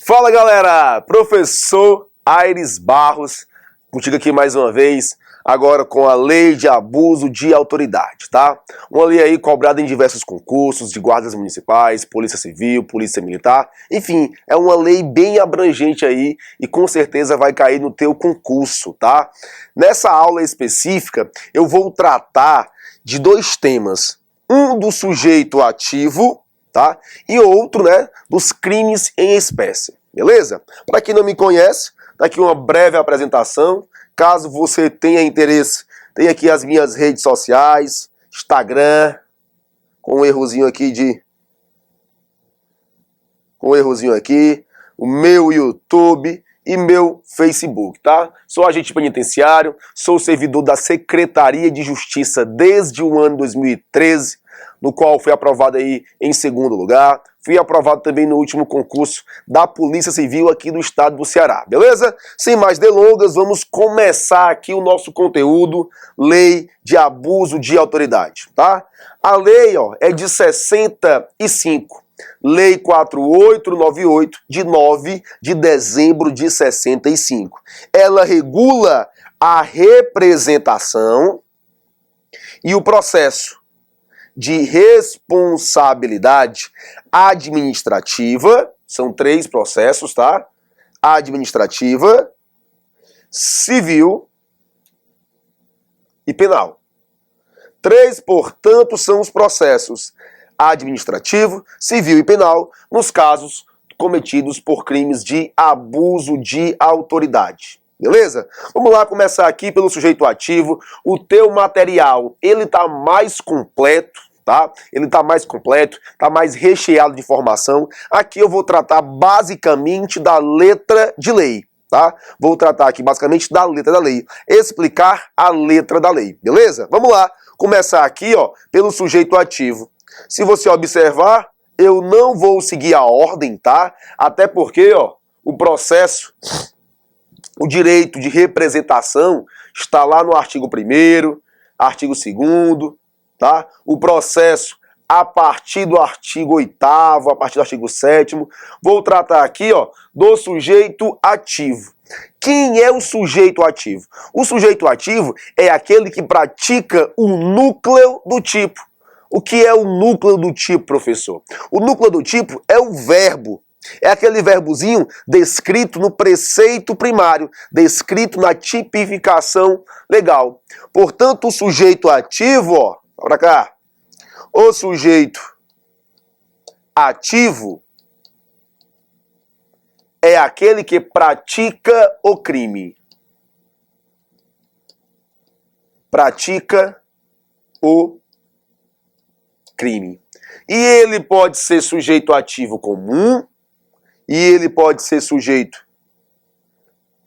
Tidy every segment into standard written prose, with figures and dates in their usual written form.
Fala galera, professor Aires Barros, contigo aqui mais uma vez, agora com a lei de abuso de autoridade, tá? Uma lei aí cobrada em diversos concursos de guardas municipais, polícia civil, polícia militar, enfim, é uma lei bem abrangente aí e com certeza vai cair no teu concurso, tá? Nessa aula específica eu vou tratar de dois temas, um do sujeito ativo, tá? E outro, né, dos crimes em espécie, beleza? Para quem não me conhece, tá aqui uma breve apresentação. Caso você tenha interesse, tem aqui as minhas redes sociais, Instagram, com um errozinho aqui o meu YouTube e meu Facebook, tá? Sou agente penitenciário, sou servidor da Secretaria de Justiça desde o ano 2013, no qual fui aprovado aí em segundo lugar. Fui aprovado também no último concurso da Polícia Civil aqui do estado do Ceará, beleza? Sem mais delongas, vamos começar aqui o nosso conteúdo, Lei de Abuso de Autoridade, tá? A lei, ó, é de 65, Lei 4898, de 9 de dezembro de 65. Ela regula a representação e o processo de responsabilidade administrativa, são 3 processos, tá? Administrativa, civil e penal. 3, portanto, são os processos administrativo, civil e penal, nos casos cometidos por crimes de abuso de autoridade. Beleza? Vamos lá começar aqui pelo sujeito ativo. O teu material, ele tá mais completo, tá? Ele tá mais completo, tá mais recheado de informação. Aqui eu vou tratar basicamente da letra de lei, tá? Vou tratar aqui basicamente da letra da lei, explicar a letra da lei, beleza? Vamos lá, começar aqui, ó, pelo sujeito ativo. Se você observar, eu não vou seguir a ordem, tá? Até porque, ó, o processo, o direito de representação está lá no artigo 1º, artigo 2º, tá? O processo a partir do artigo 8º, a partir do artigo 7º. Vou tratar aqui, ó, do sujeito ativo. Quem é o sujeito ativo? O sujeito ativo é aquele que pratica o núcleo do tipo. O que é o núcleo do tipo, professor? O núcleo do tipo é o verbo. É aquele verbozinho descrito no preceito primário, descrito na tipificação legal. Portanto, o sujeito ativo, ó, pra cá. O sujeito ativo é aquele que pratica o crime. Pratica o crime. E ele pode ser sujeito ativo comum, e ele pode ser sujeito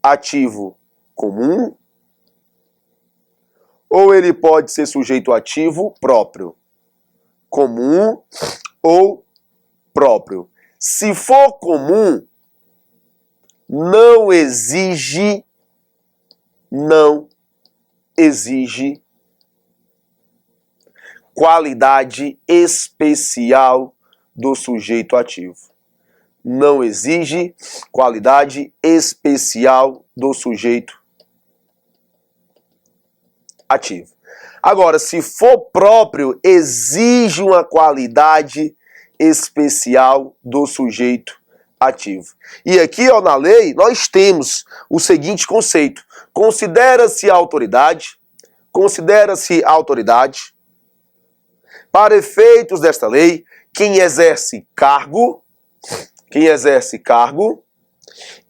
ativo comum, ou ele pode ser sujeito ativo próprio. Comum ou próprio. Se for comum, não exige qualidade especial do sujeito ativo. Não exige qualidade especial do sujeito ativo. Agora, se for próprio, exige uma qualidade especial do sujeito ativo. E aqui, ó, na lei, nós temos o seguinte conceito. Considera-se autoridade, para efeitos desta lei, quem exerce cargo,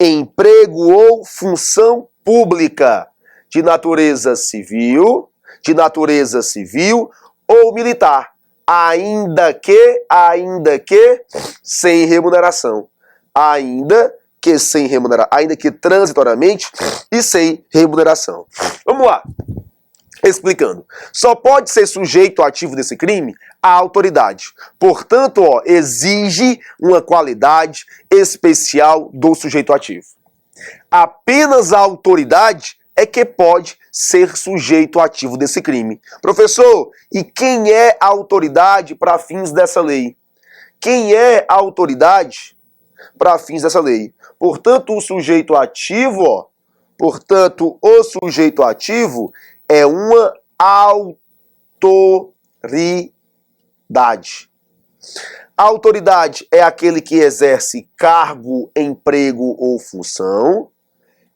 emprego ou função pública de natureza civil ou militar, ainda que sem remuneração, ainda que transitoriamente e sem remuneração. Vamos lá. Explicando. Só pode ser sujeito ativo desse crime a autoridade. Portanto, ó, exige uma qualidade especial do sujeito ativo. Apenas a autoridade é que pode ser sujeito ativo desse crime. Professor, e quem é a autoridade para fins dessa lei? Quem é a autoridade para fins dessa lei. Portanto, o sujeito ativo, ó, portanto, o sujeito ativo é uma autoridade. A autoridade é aquele que exerce cargo, emprego ou função.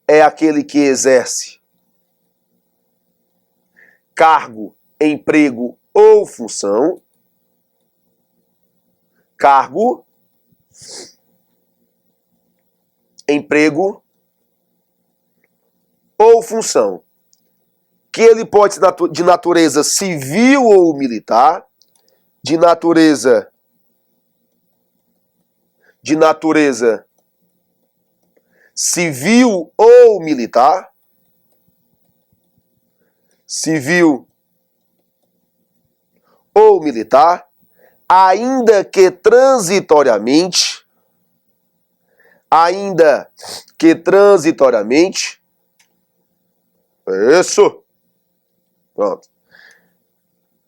É aquele que exerce cargo, emprego ou função. Cargo, emprego ou função. Que ele pode ser de natureza civil ou militar, de natureza civil ou militar, civil ou militar, ainda que transitoriamente, isso, pronto,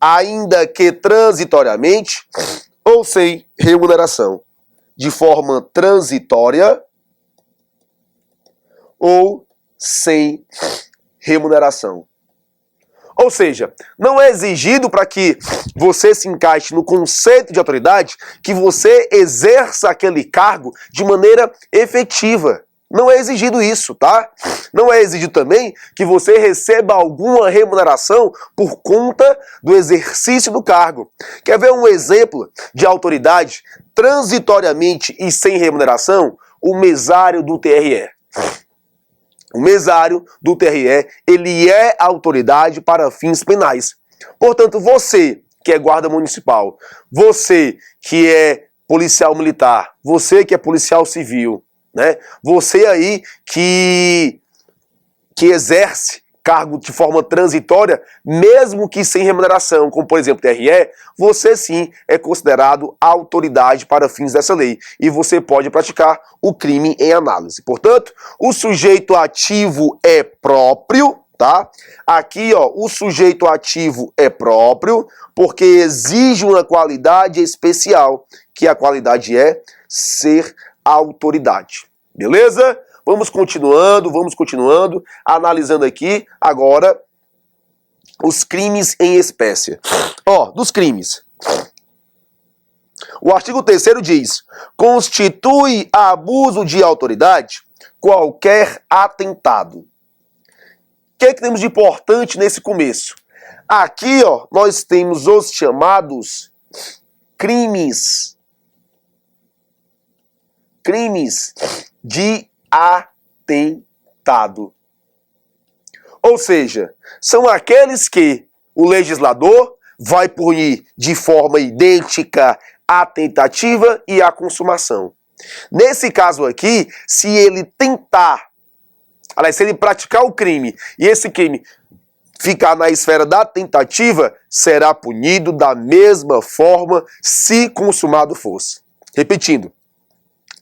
ainda que transitoriamente, ou sem remuneração, de forma transitória ou sem remuneração. Ou seja, não é exigido para que você se encaixe no conceito de autoridade que você exerça aquele cargo de maneira efetiva. Não é exigido isso, tá? Não é exigido também que você receba alguma remuneração por conta do exercício do cargo. Quer ver um exemplo de autoridade transitoriamente e sem remuneração? O mesário do TRE. O mesário do TRE, ele é autoridade para fins penais. Portanto, você que é guarda municipal, você que é policial militar, você que é policial civil, né? Você aí que exerce cargo de forma transitória, mesmo que sem remuneração, como por exemplo TRE, você sim é considerado autoridade para fins dessa lei e você pode praticar o crime em análise. Portanto, o sujeito ativo é próprio, tá? Aqui, ó, o sujeito ativo é próprio porque exige uma qualidade especial, que a qualidade é ser autoridade. Beleza? Vamos continuando, analisando aqui agora os crimes em espécie. Ó, dos crimes. O artigo 3º diz: constitui abuso de autoridade qualquer atentado. O que temos de importante nesse começo? Aqui, ó, nós temos os chamados crimes de atentado. Ou seja, são aqueles que o legislador vai punir de forma idêntica a tentativa e a consumação. Nesse caso aqui, se ele praticar o crime e esse crime ficar na esfera da tentativa, será punido da mesma forma se consumado fosse. Repetindo.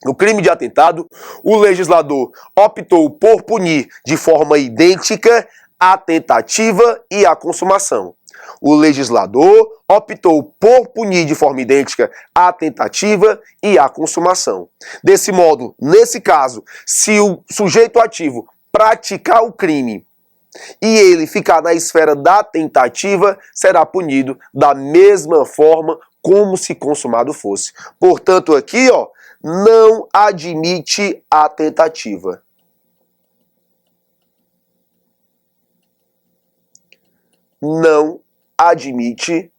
No crime de atentado, o legislador optou por punir de forma idêntica a tentativa e a consumação. O legislador optou por punir de forma idêntica a tentativa e a consumação. Desse modo, nesse caso, se o sujeito ativo praticar o crime e ele ficar na esfera da tentativa, será punido da mesma forma como se consumado fosse. Portanto, aqui, ó, não admite a tentativa. Não admite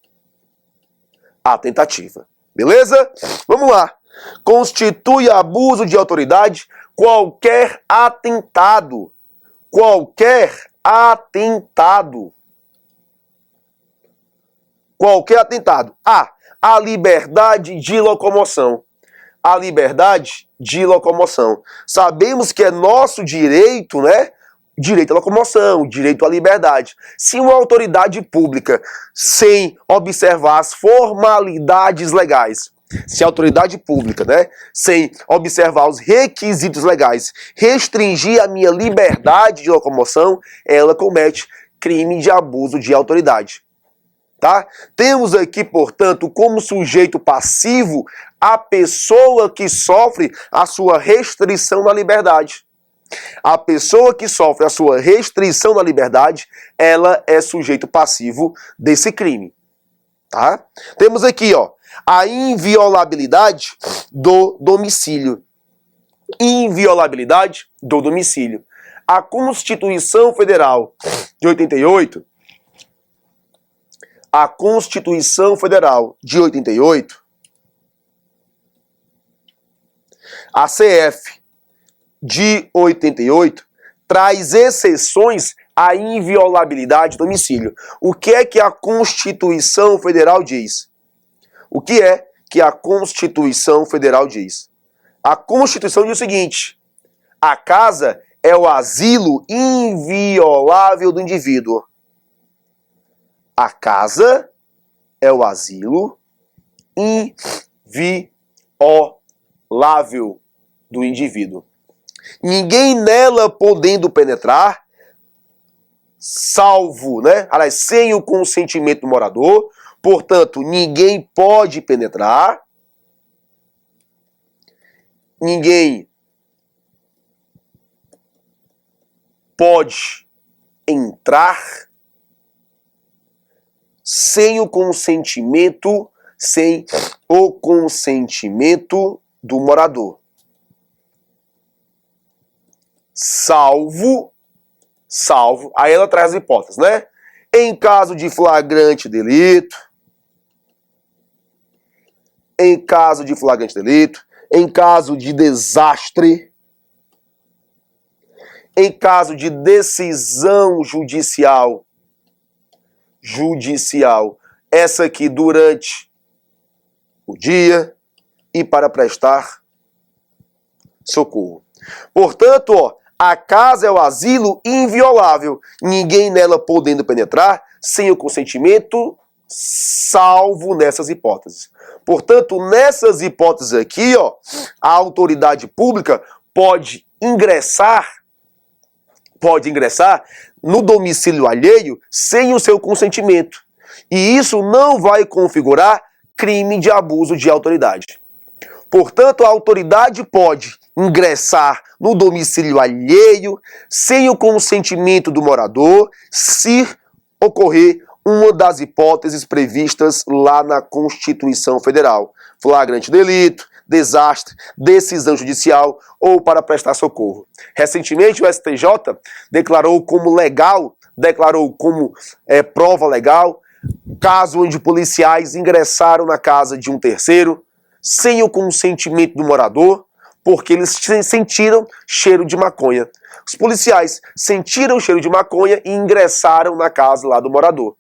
a tentativa. Beleza? Vamos lá. Constitui abuso de autoridade qualquer atentado. Qualquer atentado. Qualquer atentado. A liberdade de locomoção. A liberdade de locomoção. Sabemos que é nosso direito, né? Direito à locomoção, direito à liberdade. Se uma autoridade pública, sem observar as formalidades legais, se a autoridade pública, né, sem observar os requisitos legais, restringir a minha liberdade de locomoção, ela comete crime de abuso de autoridade. Tá? Temos aqui, portanto, como sujeito passivo a pessoa que sofre a sua restrição na liberdade. A pessoa que sofre a sua restrição na liberdade, ela é sujeito passivo desse crime. Tá? Temos aqui, ó, a inviolabilidade do domicílio. Inviolabilidade do domicílio. A Constituição Federal de 88, a Constituição Federal de 88, a CF de 88, traz exceções à inviolabilidade do domicílio. O que é que a Constituição Federal diz? O que é que a Constituição Federal diz? A Constituição diz o seguinte: a casa é o asilo inviolável do indivíduo. A casa é o asilo inviolável do indivíduo. Ninguém nela podendo penetrar, salvo, né? Aliás, sem o consentimento do morador. Portanto, ninguém pode penetrar, ninguém pode entrar sem o consentimento do morador. Salvo, aí ela traz as hipóteses, né? Em caso de flagrante delito, em caso de desastre, em caso de decisão judicial, essa aqui durante o dia e para prestar socorro. Portanto, ó, a casa é o asilo inviolável, ninguém nela podendo penetrar sem o consentimento, salvo nessas hipóteses. Portanto, nessas hipóteses aqui, ó, a autoridade pública pode ingressar no domicílio alheio sem o seu consentimento. E isso não vai configurar crime de abuso de autoridade. Portanto, a autoridade pode ingressar no domicílio alheio sem o consentimento do morador, se ocorrer uma das hipóteses previstas lá na Constituição Federal: flagrante delito, desastre, decisão judicial ou para prestar socorro. Recentemente, o STJ declarou como prova legal, caso onde policiais ingressaram na casa de um terceiro sem o consentimento do morador, porque eles sentiram cheiro de maconha. Os policiais sentiram cheiro de maconha e ingressaram na casa lá do morador.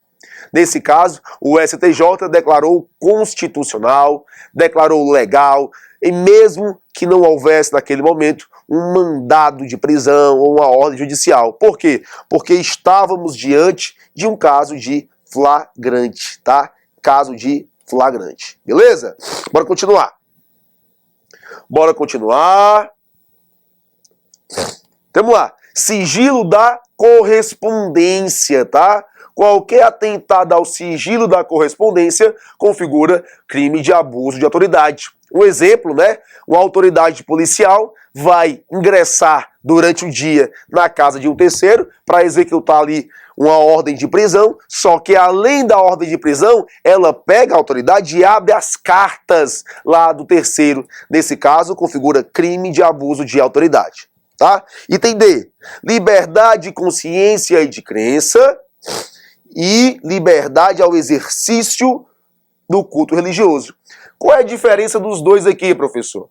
Nesse caso, o STJ declarou constitucional, declarou legal, e mesmo que não houvesse naquele momento um mandado de prisão ou uma ordem judicial. Por quê? Porque estávamos diante de um caso de flagrante, tá? Caso de flagrante. Beleza? Bora continuar. Vamos lá. Sigilo da correspondência, tá? Qualquer atentado ao sigilo da correspondência configura crime de abuso de autoridade. Um exemplo, né? Uma autoridade policial vai ingressar durante o dia na casa de um terceiro para executar ali uma ordem de prisão, só que além da ordem de prisão, ela pega a autoridade e abre as cartas lá do terceiro. Nesse caso, configura crime de abuso de autoridade, tá? Item D, liberdade de consciência e de crença e liberdade ao exercício do culto religioso. Qual é a diferença dos dois aqui, professor?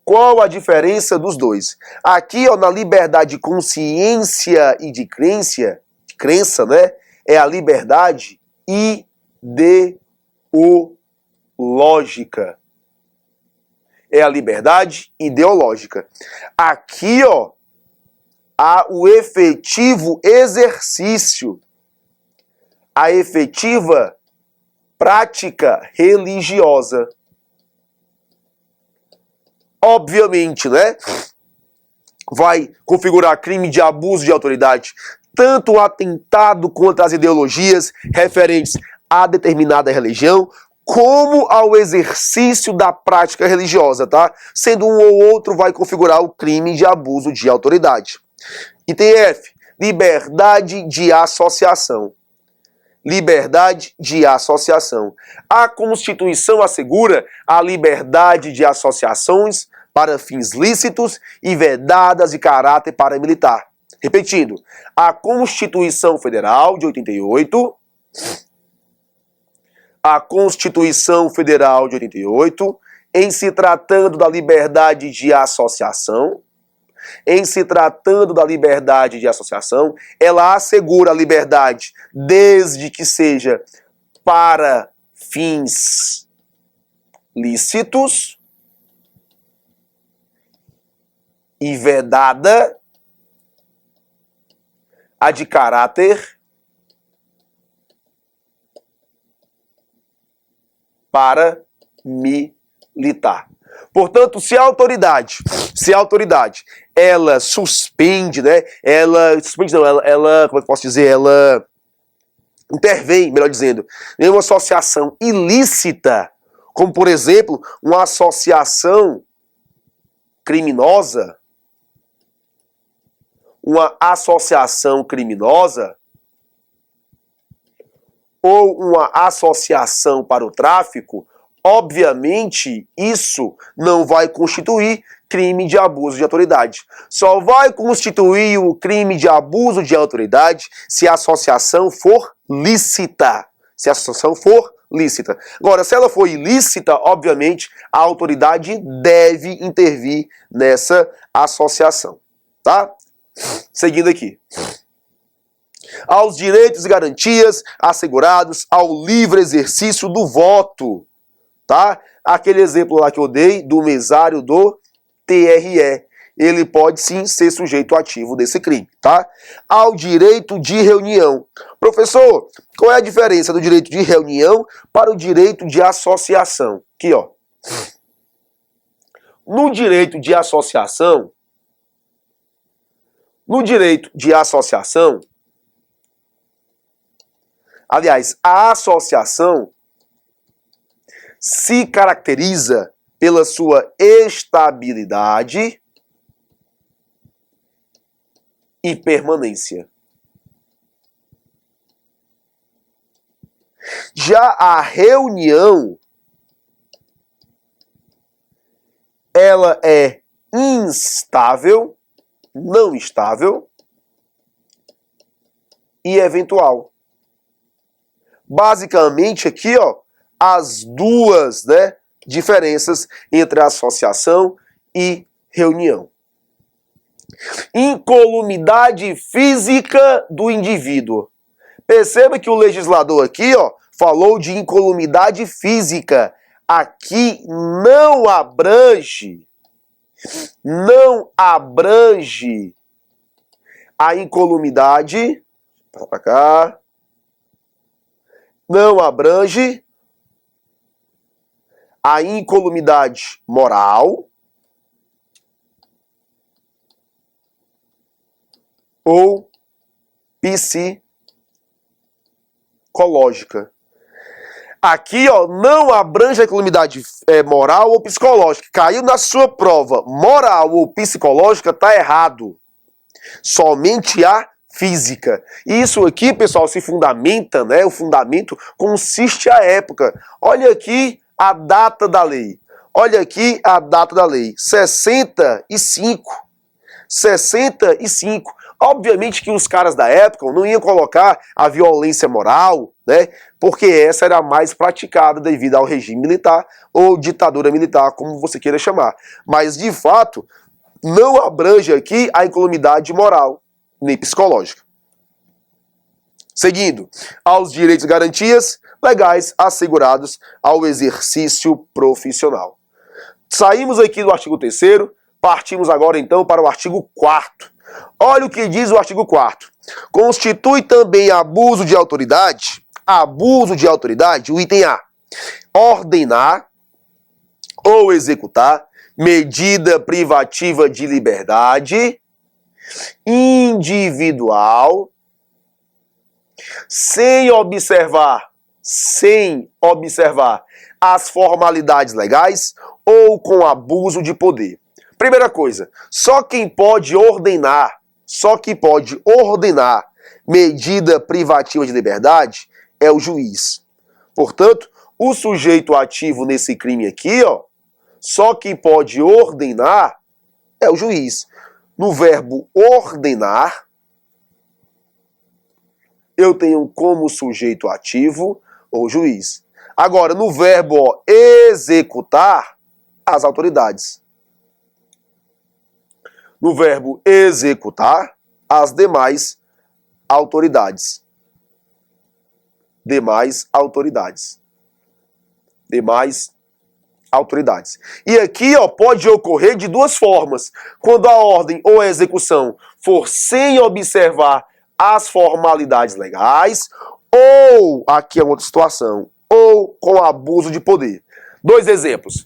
Qual a diferença dos dois? Aqui, ó, na liberdade de consciência e de crença, né, é a liberdade ideológica. É a liberdade ideológica. Aqui, ó, há o efetivo exercício, a efetiva prática religiosa. Obviamente, né? Vai configurar crime de abuso de autoridade, tanto o atentado contra as ideologias referentes a determinada religião como ao exercício da prática religiosa, tá? Sendo um ou outro vai configurar o crime de abuso de autoridade. Item F, liberdade de associação. Liberdade de associação. A Constituição assegura a liberdade de associações para fins lícitos e vedadas de caráter paramilitar. Repetindo, a Constituição Federal de 88, em se tratando da liberdade de associação, ela assegura a liberdade desde que seja para fins lícitos e vedada a de caráter paramilitar. Portanto, se a autoridade, ela suspende, né? Ela como é que eu posso dizer? Ela intervém, melhor dizendo, em uma associação ilícita, como por exemplo, uma associação criminosa, ou uma associação para o tráfico, obviamente isso não vai constituir crime de abuso de autoridade. Só vai constituir o crime de abuso de autoridade se a associação for lícita. Agora, se ela for ilícita, obviamente a autoridade deve intervir nessa associação, tá? Seguindo aqui. Aos direitos e garantias assegurados ao livre exercício do voto, tá? Aquele exemplo lá que eu dei do mesário do TRE, ele pode sim ser sujeito ativo desse crime, tá? Ao direito de reunião. Professor, qual é a diferença do direito de reunião para o direito de associação? Aqui, ó. No direito de associação, aliás, a associação se caracteriza pela sua estabilidade e permanência. Já a reunião, ela é instável, não estável e eventual. Basicamente aqui, ó, as duas, né, diferenças entre associação e reunião. Incolumidade física do indivíduo. Perceba que o legislador aqui, ó, falou de incolumidade física. Aqui não abrange a incolumidade, passa para cá, não abrange a incolumidade moral ou psicológica. Aqui, ó, não abrange a incolumidade moral ou psicológica. Caiu na sua prova moral ou psicológica, tá errado. Somente a física. Isso aqui, pessoal, se fundamenta, né? O fundamento consiste a época. Olha aqui a data da lei. 65. Obviamente que os caras da época não iam colocar a violência moral, né? Porque essa era a mais praticada devido ao regime militar ou ditadura militar, como você queira chamar. Mas, de fato, não abrange aqui a incolumidade moral nem psicológica. Seguindo, aos direitos e garantias legais assegurados ao exercício profissional. Saímos aqui do artigo 3º, partimos agora então para o artigo 4º. Olha o que diz o artigo 4º. Constitui também abuso de autoridade, o item A, ordenar ou executar medida privativa de liberdade individual sem observar sem observar as formalidades legais ou com abuso de poder. Primeira coisa, só quem pode ordenar medida privativa de liberdade é o juiz. Portanto, o sujeito ativo nesse crime aqui, ó, só quem pode ordenar é o juiz. No verbo ordenar, eu tenho como sujeito ativo o juiz. Agora, no verbo ó, executar, as autoridades. No verbo executar, as demais autoridades. Demais autoridades. Demais autoridades. E aqui ó, pode ocorrer de duas formas. Quando a ordem ou a execução for sem observar as formalidades legais, ou, aqui é outra situação, ou com abuso de poder. Dois exemplos.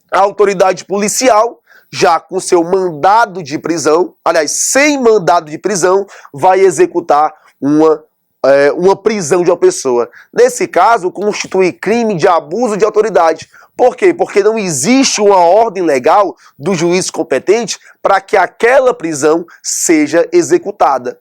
A autoridade policial, já com seu mandado de prisão, aliás, sem mandado de prisão, vai executar uma prisão de uma pessoa. Nesse caso, constitui crime de abuso de autoridade. Por quê? Porque não existe uma ordem legal do juiz competente para que aquela prisão seja executada.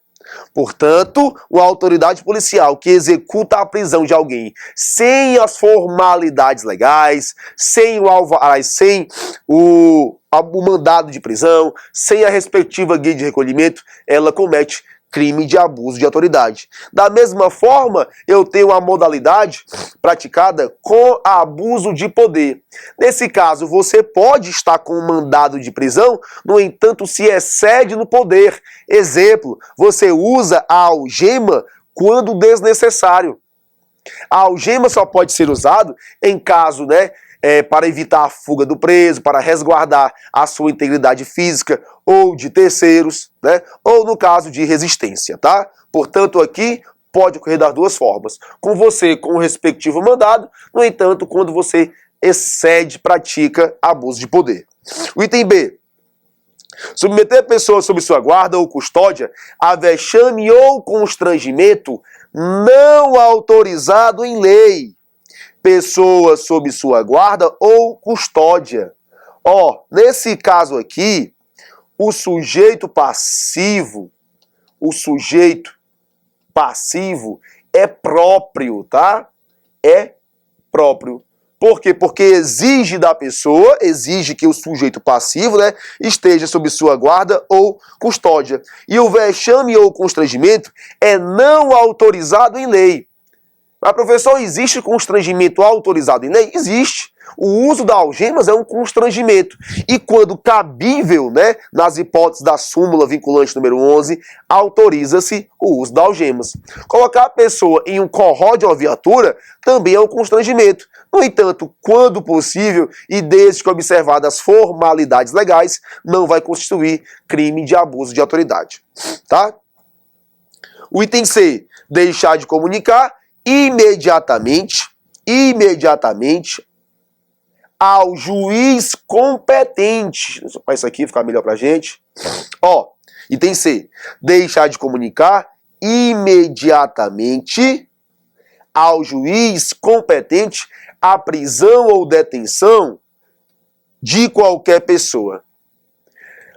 Portanto, uma autoridade policial que executa a prisão de alguém sem as formalidades legais, sem o mandado de prisão, sem a respectiva guia de recolhimento, ela comete crime de abuso de autoridade. Da mesma forma, eu tenho a modalidade praticada com abuso de poder. Nesse caso, você pode estar com um mandado de prisão, no entanto, se excede no poder. Exemplo, você usa a algema quando desnecessário. A algema só pode ser usado em caso, para evitar a fuga do preso, para resguardar a sua integridade física ou de terceiros, ou no caso de resistência, tá? Portanto, aqui pode ocorrer das duas formas. Com você, com o respectivo mandado, no entanto, quando você excede, pratica abuso de poder. O item B. Submeter a pessoa sob sua guarda ou custódia a vexame ou constrangimento não autorizado em lei. Pessoa sob sua guarda ou custódia. Nesse caso aqui, o sujeito passivo é próprio, tá? É próprio. Por quê? Porque exige da pessoa, exige que o sujeito passivo, esteja sob sua guarda ou custódia. E o vexame ou constrangimento é não autorizado em lei. Mas, professor, existe constrangimento autorizado em lei? Existe. O uso das algemas é um constrangimento. E quando cabível, nas hipóteses da súmula vinculante número 11, autoriza-se o uso das algemas. Colocar a pessoa em um corró de uma viatura também é um constrangimento. No entanto, quando possível e desde que observadas as formalidades legais, não vai constituir crime de abuso de autoridade. Tá? O item C, deixar de comunicar imediatamente ao juiz competente. Deixa eu fazer isso aqui, ficar melhor pra gente. Item C. Deixar de comunicar imediatamente ao juiz competente a prisão ou detenção de qualquer pessoa.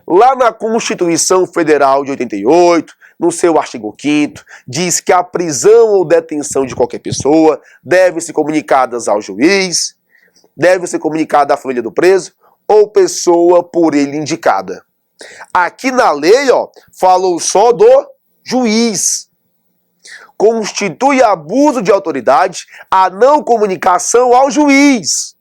Lá na Constituição Federal de 88, no seu artigo 5º, diz que a prisão ou detenção de qualquer pessoa deve ser comunicadas ao juiz, deve ser comunicada à família do preso ou pessoa por ele indicada. Aqui na lei, falou só do juiz. Constitui abuso de autoridade a não comunicação ao juiz.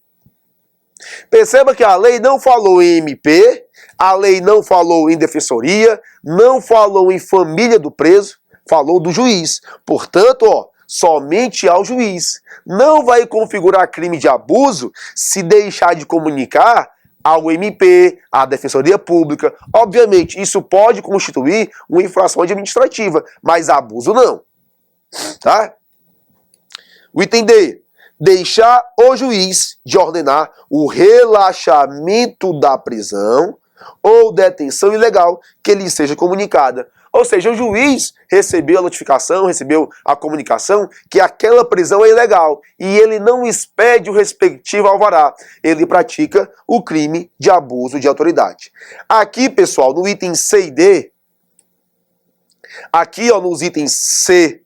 Perceba que a lei não falou em MP, a lei não falou em defensoria, não falou em família do preso, falou do juiz. Portanto, somente ao juiz. Não vai configurar crime de abuso se deixar de comunicar ao MP, à Defensoria Pública. Obviamente, isso pode constituir uma infração administrativa, mas abuso não. Tá? O item D. Deixar o juiz de ordenar o relaxamento da prisão ou detenção ilegal que lhe seja comunicada. Ou seja, o juiz recebeu a notificação, recebeu a comunicação que aquela prisão é ilegal e ele não expede o respectivo alvará. Ele pratica o crime de abuso de autoridade. Aqui, pessoal, no item C e D, aqui, ó, nos itens C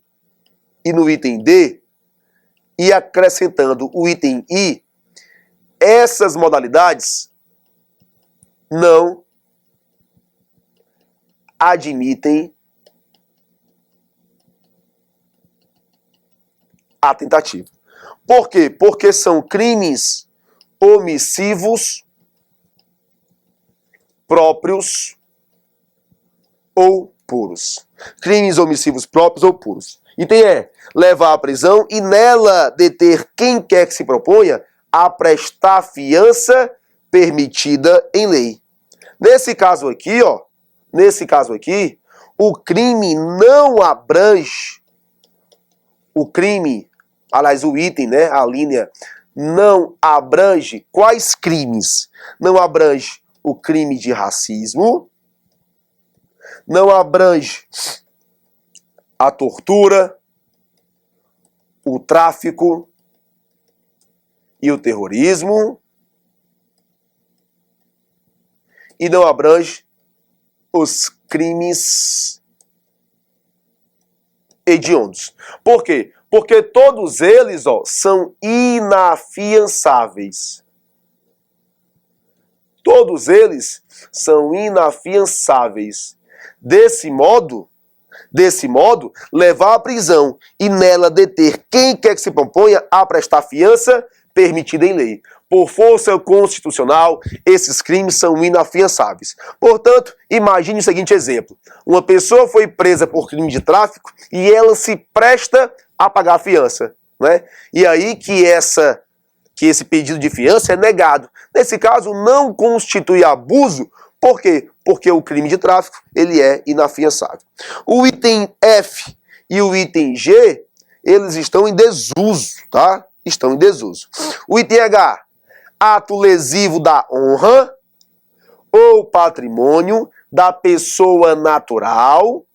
e no item D, e acrescentando o item I, essas modalidades não admitem a tentativa. Por quê? Porque são crimes omissivos próprios ou puros. Crimes omissivos próprios ou puros. Item E, levar à prisão e nela deter quem quer que se proponha a prestar fiança permitida em lei. Nesse caso aqui, ó, o crime não abrange, o item, né, a linha, não abrange quais crimes? Não abrange o crime de racismo, não abrange a tortura, o tráfico e o terrorismo, e não abrange os crimes hediondos. Por quê? Porque todos eles, ó, são inafiançáveis. Todos eles são inafiançáveis. Desse modo, levar à prisão e nela deter quem quer que se proponha a prestar fiança permitida em lei. Por força constitucional, esses crimes são inafiançáveis. Portanto, imagine o seguinte exemplo. Uma pessoa foi presa por crime de tráfico e ela se presta a pagar a fiança, né? E aí que esse pedido de fiança é negado. Nesse caso, não constitui abuso. Por quê? Porque o crime de tráfico, ele é inafiançável. O item F e o item G, eles estão em desuso, tá? Estão em desuso. O item H, ato lesivo da honra ou patrimônio da pessoa natural,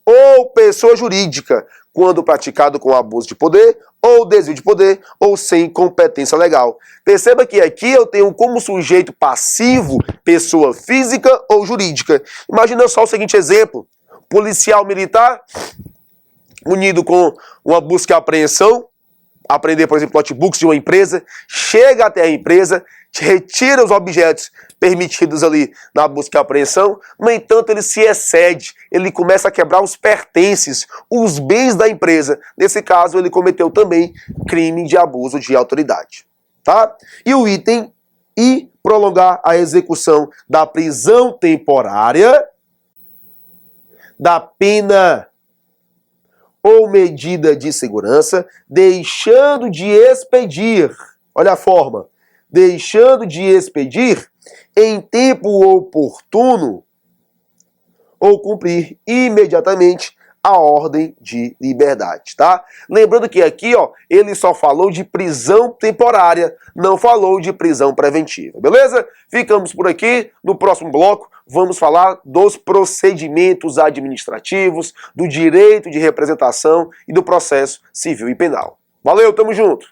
ou pessoa jurídica, quando praticado com abuso de poder, ou desvio de poder, ou sem competência legal. Perceba que aqui eu tenho como sujeito passivo pessoa física ou jurídica. Imagina só o seguinte exemplo. Policial militar, unido com uma busca e apreensão, apreender, por exemplo, notebooks de uma empresa, chega até a empresa, retira os objetos permitidos ali na busca e apreensão, no entanto ele se excede, ele começa a quebrar os pertences, os bens da empresa. Nesse caso ele cometeu também crime de abuso de autoridade, tá? E o item I, prolongar a execução da prisão temporária, da pena ou medida de segurança, deixando de expedir, olha a forma, deixando de expedir em tempo oportuno ou cumprir imediatamente a ordem de liberdade, tá? Lembrando que aqui, ó, ele só falou de prisão temporária, não falou de prisão preventiva, beleza? Ficamos por aqui. No próximo bloco, vamos falar dos procedimentos administrativos, do direito de representação e do processo civil e penal. Valeu, tamo junto!